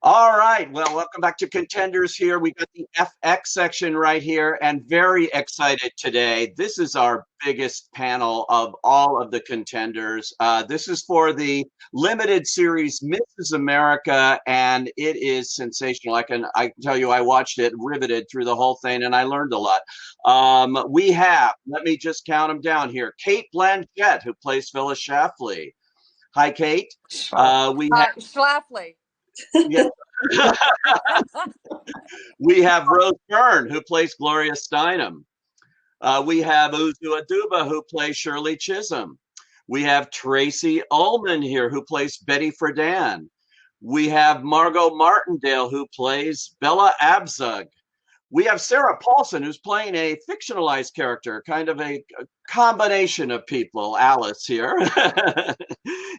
All right. Well, welcome back to Contenders here. We got the FX section right here and very excited today. This is our biggest panel of all of the contenders. This is for the limited series Mrs. America, and it is sensational. I can tell you I watched it riveted through the whole thing, and I learned a lot. We have, let me just count them down here, Cate Blanchett, who plays Phyllis Schlafly. Hi, Cate. We have Schlafly. Yeah. We have Rose Byrne, who plays Gloria Steinem. We have Aduba, who plays Shirley Chisholm. We have Tracey Ullmann here, who plays Betty Friedan. We have Margo Martindale, who plays Bella Abzug. We have Sarah Paulson, who's playing a fictionalized character, kind of a combination of people, Alice here.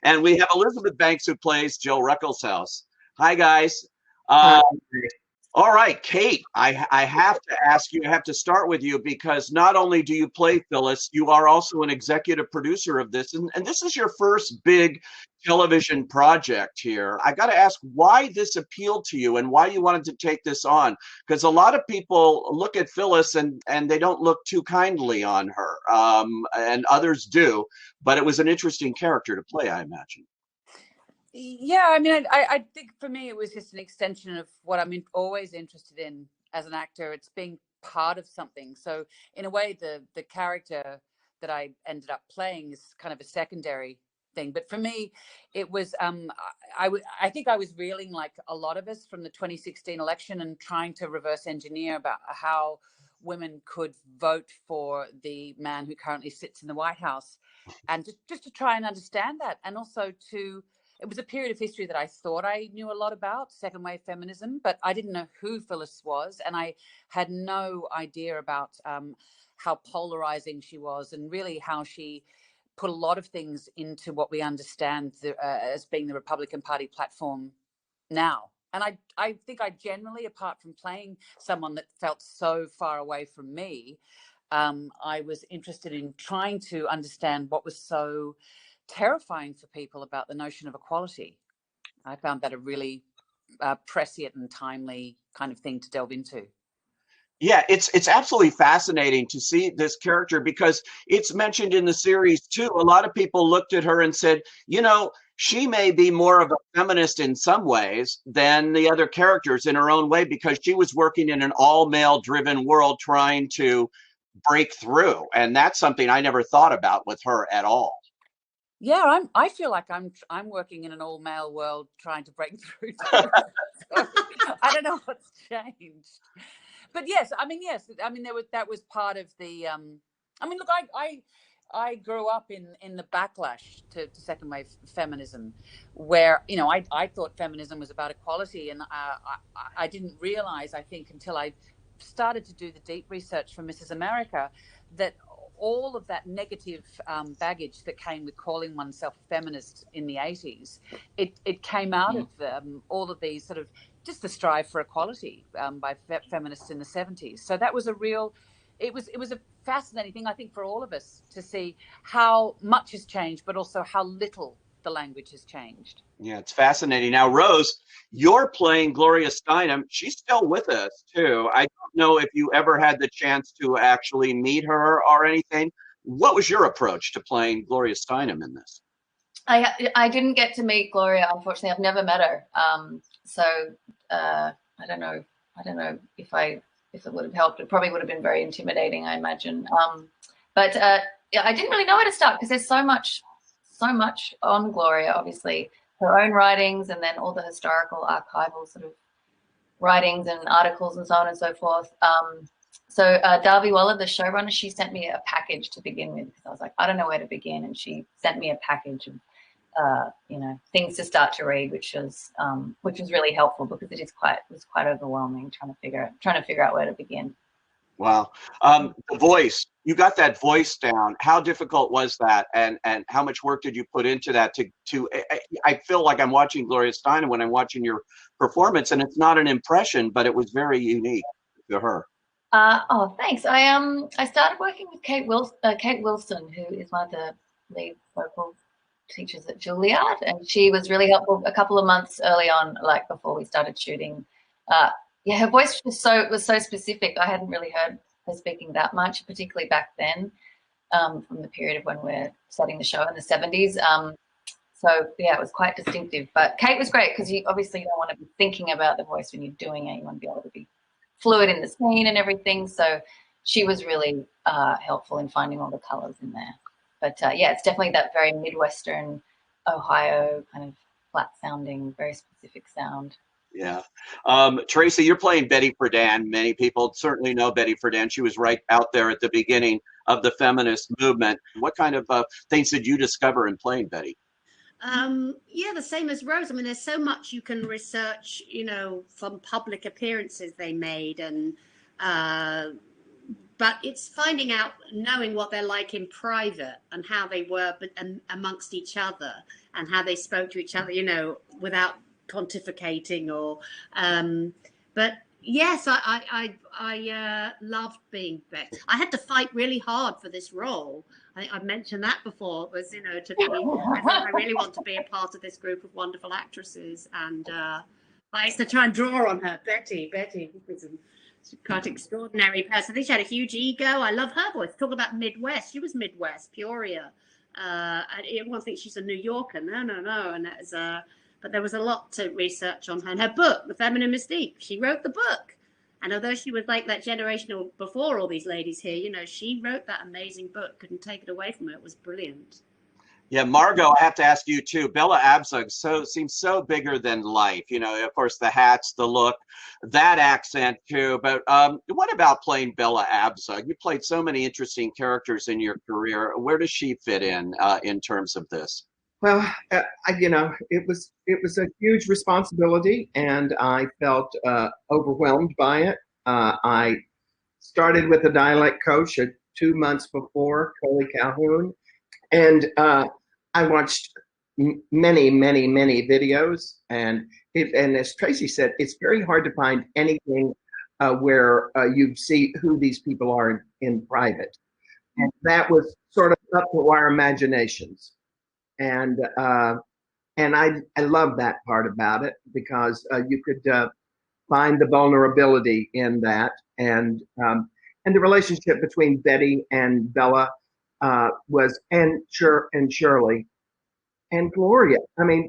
And we have Elizabeth Banks, who plays Jill Ruckelshaus. Hi, guys. All right, Cate, I have to ask you, I have to start with you because not only do you play Phyllis, you are also an executive producer of this. And this is your first big television project here. I got to ask why this appealed to you and why you wanted to take this on. Because a lot of people look at Phyllis and they don't look too kindly on her, and others do. But it was an interesting character to play, I imagine. Yeah, I mean, I think for me, it was just an extension of what I'm always interested in as an actor. It's being part of something. So in a way, the character that I ended up playing is kind of a secondary thing. But for me, it was, I think I was reeling like a lot of us from the 2016 election and trying to reverse engineer about how women could vote for the man who currently sits in the White House. And just to try and understand that, and also it was a period of history that I thought I knew a lot about, second wave feminism, but I didn't know who Phyllis was. And I had no idea about how polarizing she was and really how she put a lot of things into what we understand as being the Republican Party platform now. And I think I generally, apart from playing someone that felt so far away from me, I was interested in trying to understand what was so terrifying for people about the notion of equality. I found that a really prescient and timely kind of thing to delve into. Yeah, it's absolutely fascinating to see this character because it's mentioned in the series too. A lot of people looked at her and said, you know, she may be more of a feminist in some ways than the other characters in her own way because she was working in an all-male driven world trying to break through. And that's something I never thought about with her at all. Yeah, I feel like I'm working in an all-male world trying to break through. So, I don't know what's changed, but yes, I mean that was part of the. I mean, look, I grew up in the backlash to second wave feminism, where I thought feminism was about equality, and I didn't realize, I think, until I started to do the deep research for Mrs. America, that all of that negative baggage that came with calling oneself a feminist in the 80s, it came out of all of these sort of just the strive for equality by feminists in the 70s. So that was it was a fascinating thing, I think, for all of us to see how much has changed, but also how little the language has changed. Yeah, it's fascinating. Now, Rose, you're playing Gloria Steinem. She's still with us, too. I don't know if you ever had the chance to actually meet her or anything. What was your approach to playing Gloria Steinem in this? I didn't get to meet Gloria, unfortunately. I've never met her. So I don't know if it would have helped. It probably would have been very intimidating, I imagine. But yeah, I didn't really know where to start because there's so much on Gloria, obviously. Her own writings and then all the historical archival sort of writings and articles and so on and so forth. So Darby Waller, the showrunner, she sent me a package to begin with because I was like, I don't know where to begin, and she sent me a package of things to start to read, which was really helpful because it was quite overwhelming trying to figure out where to begin. Wow. The voice, you got that voice down. How difficult was that? And how much work did you put into that I feel like I'm watching Gloria Steinem when I'm watching your performance, and it's not an impression, but it was very unique to her. Oh, thanks. I started working with Kate Wilson, who is one of the lead vocal teachers at Juilliard, and she was really helpful a couple of months early on, like before we started shooting. Yeah, her voice was so specific. I hadn't really heard her speaking that much, particularly back then, from the period of when we're starting the show in the 70s. So yeah, it was quite distinctive. But Cate was great because you obviously don't want to be thinking about the voice when you're doing it. You want to be able to be fluid in the scene and everything. So she was really helpful in finding all the colors in there. But yeah, it's definitely that very Midwestern Ohio kind of flat sounding, very specific sound. Yeah. Tracey, you're playing Betty Friedan. Many people certainly know Betty Friedan. She was right out there at the beginning of the feminist movement. What kind of things did you discover in playing Betty? Yeah, the same as Rose. I mean, there's so much you can research, you know, from public appearances they made, and but it's finding out, knowing what they're like in private and how they were amongst each other and how they spoke to each other, you know, without pontificating or but yes, I loved being Betty. I had to fight really hard for this role. I think I've mentioned that before. It was, you know, to be, I really want to be a part of this group of wonderful actresses, and I used to try and draw on her. Betty was quite an extraordinary person. I think she had a huge ego. I love her voice. Talk about Midwest. She was Midwest, Peoria. And everyone thinks she's a New Yorker. No. And that was, but there was a lot to research on her. And her book, The Feminine Mystique, she wrote the book. And although she was like that generation before all these ladies here, you know, she wrote that amazing book. Couldn't take it away from her. It was brilliant. Yeah, Margo, I have to ask you too. Bella Abzug seems so bigger than life. You know, of course, the hats, the look, that accent too. But what about playing Bella Abzug? You played so many interesting characters in your career. Where does she fit in terms of this? Well, you know, it was a huge responsibility, and I felt overwhelmed by it. I started with a dialect coach 2 months before, Coley Calhoun, and I watched many videos, and as Tracey said, it's very hard to find anything where you see who these people are in private, and that was sort of up to our imaginations. And I love that part about it, because you could find the vulnerability in that, and the relationship between Betty and Bella was, and Shirley and Gloria. I mean,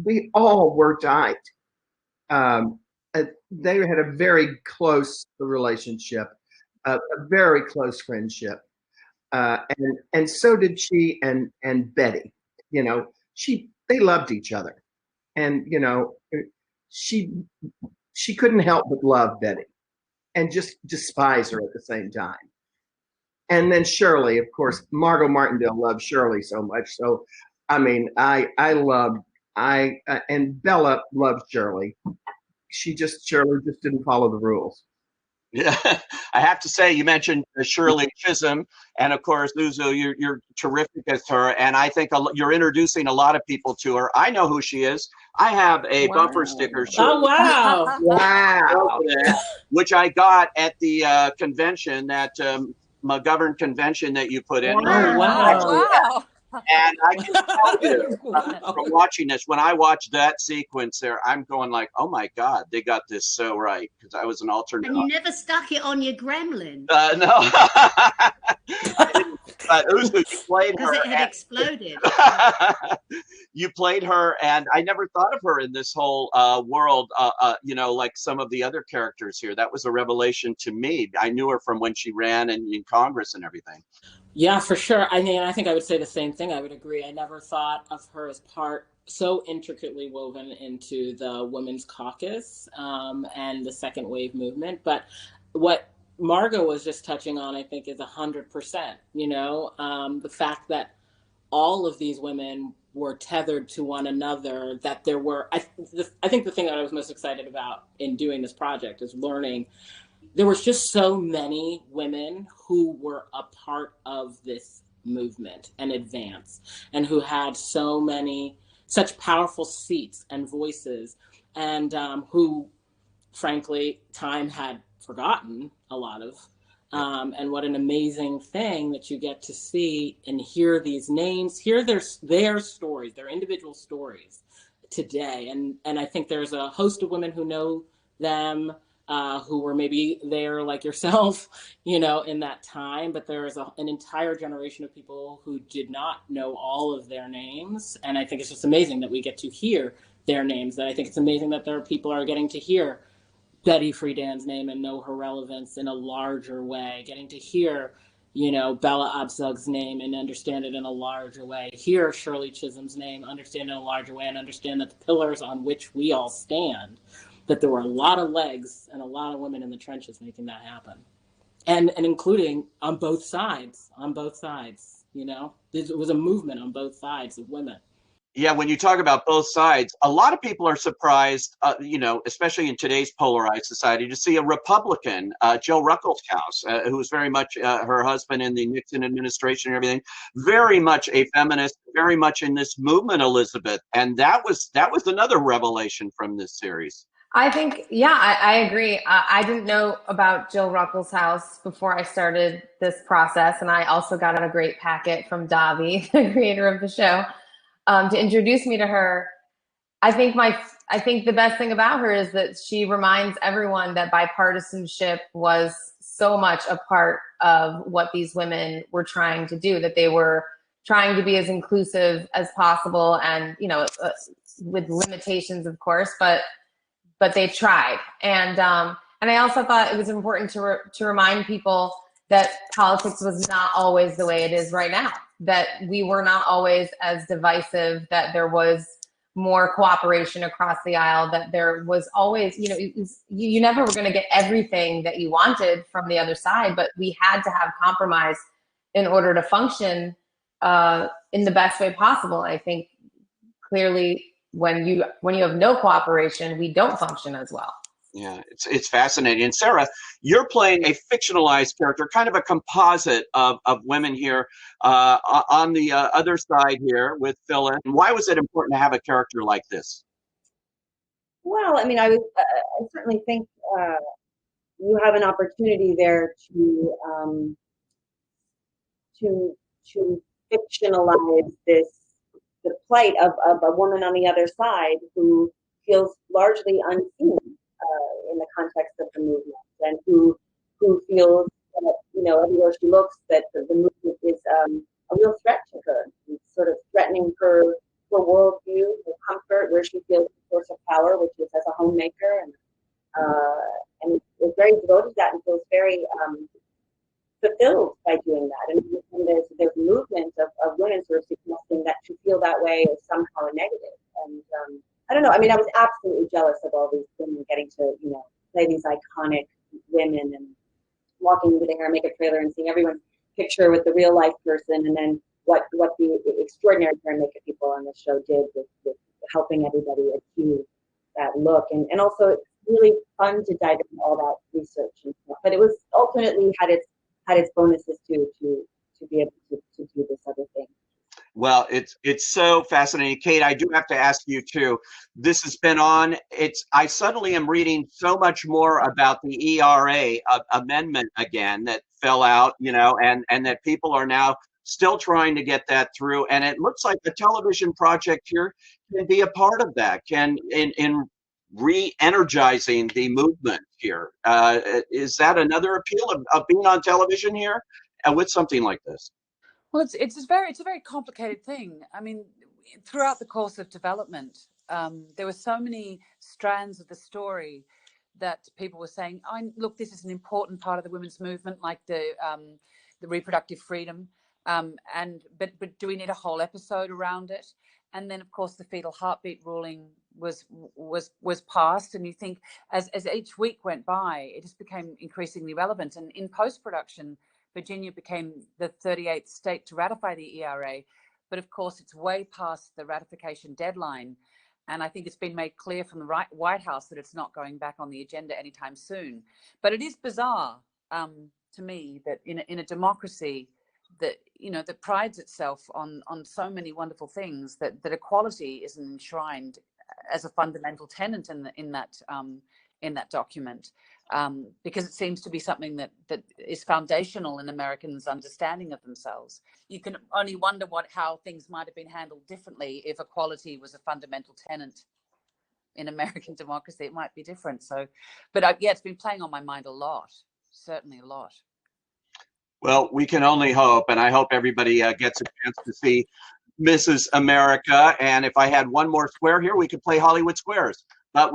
we all were tight. They had a very close relationship, a very close friendship. And so did she and Betty. You know, they loved each other, and you know, she couldn't help but love Betty, and just despise her at the same time. And then Shirley, of course, Margo Martindale loved Shirley so much. So, I mean, and Bella loved Shirley. Shirley just didn't follow the rules. Yeah, I have to say, you mentioned Shirley Chisholm, and of course, Uzo, you're terrific as her, and I think you're introducing a lot of people to her. I know who she is. I have a bumper sticker. Oh, wow. Wow. Which I got at the convention, that McGovern convention that you put in. Oh, wow. And I can tell you from watching this, when I watched that sequence there, I'm going like, oh my God, they got this so right, because I was an alternate. And you never stuck it on your gremlin. No. Uzo, you played her. Because it had exploded. You played her, and I never thought of her in this whole world, you know, like some of the other characters here. That was a revelation to me. I knew her from when she ran in Congress and everything. Yeah, for sure. I mean, I think I would say the same thing. I would agree. I never thought of her as part so intricately woven into the Women's Caucus and the second wave movement. But what Margo was just touching on, I think, is 100%, you know, the fact that all of these women were tethered to one another, that there were, I think the thing that I was most excited about in doing this project is learning there was just so many women who were a part of this movement and advance, and who had such powerful seats and voices, and who, frankly, time had forgotten a lot of. And what an amazing thing that you get to see and hear these names, hear their stories, their individual stories today. And I think there's a host of women who know them, who were maybe there like yourself, in that time, but there is an entire generation of people who did not know all of their names. And I think it's just amazing that we get to hear their names. That I think it's amazing that there are people are getting to hear Betty Friedan's name and know her relevance in a larger way, getting to hear, Bella Abzug's name and understand it in a larger way, hear Shirley Chisholm's name, understand it in a larger way, and understand that the pillars on which we all stand, that there were a lot of legs and a lot of women in the trenches making that happen. And including on both sides, It was a movement on both sides of women. Yeah, when you talk about both sides, a lot of people are surprised, especially in today's polarized society, to see a Republican, Jill Ruckelshaus, who was very much her husband in the Nixon administration and everything, very much a feminist, very much in this movement, Elizabeth. And that was another revelation from this series. I think, I agree. I didn't know about Jill Ruckelshaus before I started this process, and I also got a great packet from Davi, the creator of the show, to introduce me to her. I think the best thing about her is that she reminds everyone that bipartisanship was so much a part of what these women were trying to do, that they were trying to be as inclusive as possible, and with limitations, of course, but they tried. And I also thought it was important to remind people that politics was not always the way it is right now, that we were not always as divisive, that there was more cooperation across the aisle, that there was always, you never were going to get everything that you wanted from the other side, but we had to have compromise in order to function in the best way possible. I think clearly when you have no cooperation, we don't function as well. Yeah, it's fascinating. And Sarah, you're playing a fictionalized character, kind of a composite of women here on the other side here with Phil. And why was it important to have a character like this? Well, I mean, I certainly think you have an opportunity there to fictionalize the plight of a woman on the other side who feels largely unseen in the context of the movement, and who feels that, everywhere she looks, that the movement is a real threat to her. It's sort of threatening her worldview, her comfort, where she feels a source of power, which is as a homemaker, and is very devoted to that and feels very fulfilled by doing that. And there's a movement of women sort of suggesting that to feel that way is somehow a negative. And I don't know. I mean, I was absolutely jealous of all these women getting to, play these iconic women and walking into the hair and makeup trailer and seeing everyone's picture with the real life person, and then what the extraordinary hair and makeup people on the show did with helping everybody achieve that look. And also it's really fun to dive into all that research and stuff. But it was ultimately had its bonuses too, to be able to do this other thing. Well, it's so fascinating. Cate, I do have to ask you too. This has been on. I suddenly am reading so much more about the ERA amendment again that fell out, and that people are now still trying to get that through. And it looks like the television project here can be a part of that, in re-energizing the movement here. Is that another appeal of being on television here with something like this? Well, it's a very complicated thing. I mean, throughout the course of development, there were so many strands of the story that people were saying, look, this is an important part of the women's movement, like the reproductive freedom. But do we need a whole episode around it? And then, of course, the fetal heartbeat ruling was passed. And you think, as each week went by, it just became increasingly relevant. And in post-production, Virginia became the 38th state to ratify the ERA. But of course, it's way past the ratification deadline. And I think it's been made clear from the White House that it's not going back on the agenda anytime soon. But it is bizarre to me that in a democracy that prides itself on so many wonderful things, that equality isn't enshrined as a fundamental tenet in in that document, because it seems to be something that is foundational in Americans' understanding of themselves. You can only wonder how things might have been handled differently if equality was a fundamental tenet in American democracy. It might be different. So, but yeah, it's been playing on my mind a lot, certainly a lot. Well, we can only hope, and I hope everybody gets a chance to see Mrs. America. And if I had one more square here, we could play Hollywood Squares. But